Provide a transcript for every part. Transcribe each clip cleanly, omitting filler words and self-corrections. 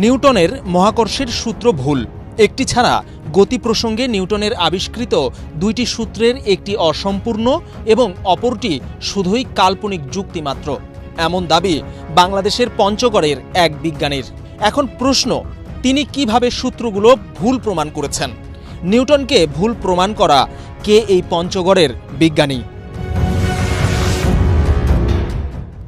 নিউটনের মহাকর্ষের সূত্র ভুল। একটি ছাড়া গতি প্রসঙ্গে নিউটনের আবিষ্কৃত দুইটি সূত্রের একটি অসম্পূর্ণ এবং অপরটি শুধুই কাল্পনিক যুক্তি মাত্র, এমন দাবি বাংলাদেশের পঞ্চগড়ের এক বিজ্ঞানীর। এখন প্রশ্ন, তিনি কিভাবে সূত্রগুলো ভুল প্রমাণ করেছেন? নিউটনকে ভুল প্রমাণ করা কে এই পঞ্চগড়ের বিজ্ঞানী?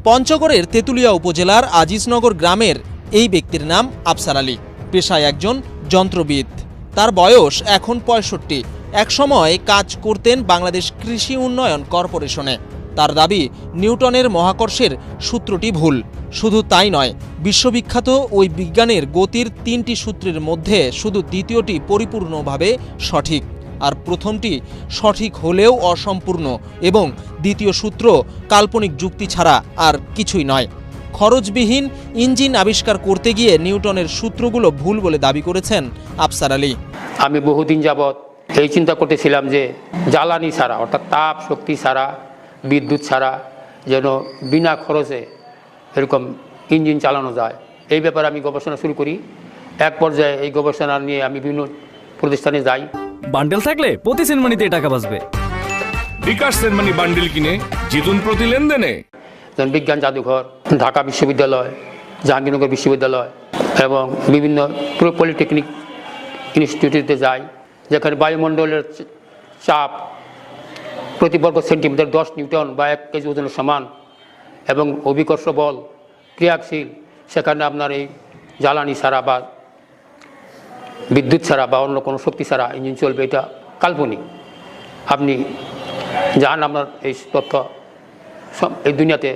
পঞ্চগড়ের তেঁতুলিয়া উপজেলার আজিজনগর গ্রামের এই ব্যক্তির নাম আফসার আলী। পেশায় একজন যন্ত্রবিদ। তার বয়স এখন ৬৫। একসময় কাজ করতেন বাংলাদেশ কৃষি উন্নয়ন কর্পোরেশনে। তার দাবি, নিউটনের মহাকর্ষের সূত্রটি ভুল। শুধু তাই নয়, বিশ্ববিখ্যাত ওই বিজ্ঞানের গতির ৩টি সূত্রের মধ্যে শুধু দ্বিতীয়টি পরিপূর্ণভাবে সঠিক, আর প্রথমটি সঠিক হলেও অসম্পূর্ণ, এবং দ্বিতীয় সূত্র কাল্পনিক যুক্তি ছাড়া আর কিছুই নয়। খরচবিহীন ইঞ্জিন আবিষ্কার করতে গিয়ে নিউটনের সূত্রগুলো ভুল বলে দাবি করেছেন আফসার আলী। আমি বহুদিন যাবৎ এই চিন্তা করতেছিলাম যে জ্বালানি ছাড়া, অর্থাৎ তাপ শক্তি ছাড়া, বিদ্যুৎ ছাড়া যেন বিনা খরচে এরকম ইঞ্জিন চালানো যায়। এই ব্যাপারে আমি গবেষণা শুরু করি। এক পর্যায়ে এই গবেষণা নিয়ে আমি বিভিন্ন প্রতিষ্ঠানে যাই। বান্ডেল থাকলে প্রতি সেনমানিতে টাকা বাঁচবে। বিকাশ সেনমানি বান্ডেল কিনে জিতুন প্রতি লেনদেনে। যেমন বিজ্ঞান জাদুঘর, ঢাকা বিশ্ববিদ্যালয়, জাহাঙ্গীরনগর বিশ্ববিদ্যালয় এবং বিভিন্ন পলিটেকনিক ইনস্টিটিউটে যাই, যেখানে বায়ুমণ্ডলের চাপ প্রতি বর্গ সেন্টিমিটার 10 নিউটন বা 1 কেজি ওজনের সমান এবং অভিকর্ষ বল ক্রিয়াশীল। সেখানে আপনার এই জ্বালানি ছাড়া বা বিদ্যুৎ ছাড়া বা অন্য কোনো শক্তি ছাড়া ইঞ্জিন চলবে, এটা কাল্পনিক। আপনি যান আপনার এই তথ্য এই দুনিয়াতে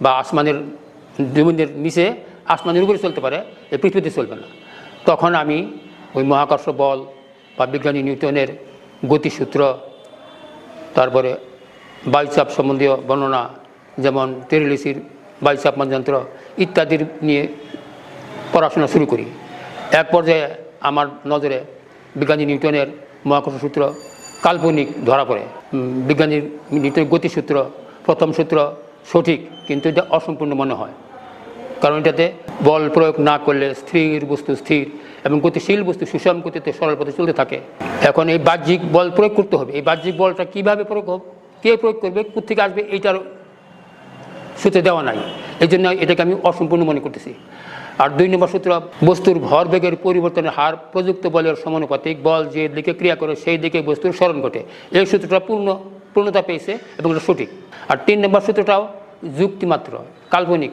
বা আসমানের জমিনের নিচে, আসমানের উপরে চলতে পারে, এই পৃথিবীতে চলবে না। তখন আমি ওই মহাকর্ষ বল বা বিজ্ঞানী নিউটনের গতিসূত্র, তারপরে বায়ুচাপ সম্বন্ধীয় বর্ণনা, যেমন তেরেলিসির বায়ুচাপ মানযন্ত্র ইত্যাদির নিয়ে পড়াশোনা শুরু করি। এক পর্যায়ে আমার নজরে বিজ্ঞানী নিউটনের মহাকর্ষ সূত্র কাল্পনিক ধরা পড়ে। বিজ্ঞানী নিউটনের গতিসূত্র প্রথম সূত্র সঠিক, কিন্তু এটা অসম্পূর্ণ মনে হয়, কারণ এটাতে বল প্রয়োগ না করলে স্থির বস্তু স্থির এবং গতিশীল বস্তু সুষম গতিতে সরল পথে চলতে থাকে। এখন এই বাহ্যিক বল প্রয়োগ করতে হবে। এই বাহ্যিক বলটা কীভাবে প্রয়োগ হবে, কে প্রয়োগ করবে, কোত্থেকে আসবে, এইটার সূত্রে দেওয়া নাই। এই জন্য এটাকে আমি অসম্পূর্ণ মনে করতেছি। আর 2 নম্বর সূত্র, বস্তুর ভরবেগের পরিবর্তনের হার প্রযুক্ত বলের সমানুপাতিক, বল যে দিকে ক্রিয়া করে সেই দিকে বস্তুর সরণ ঘটে। এই সূত্রটা পূর্ণতা পেয়েছে এবং এটা সঠিক। আর 3 নম্বর সূত্রটাও যুক্তিমাত্র, কাল্পনিক।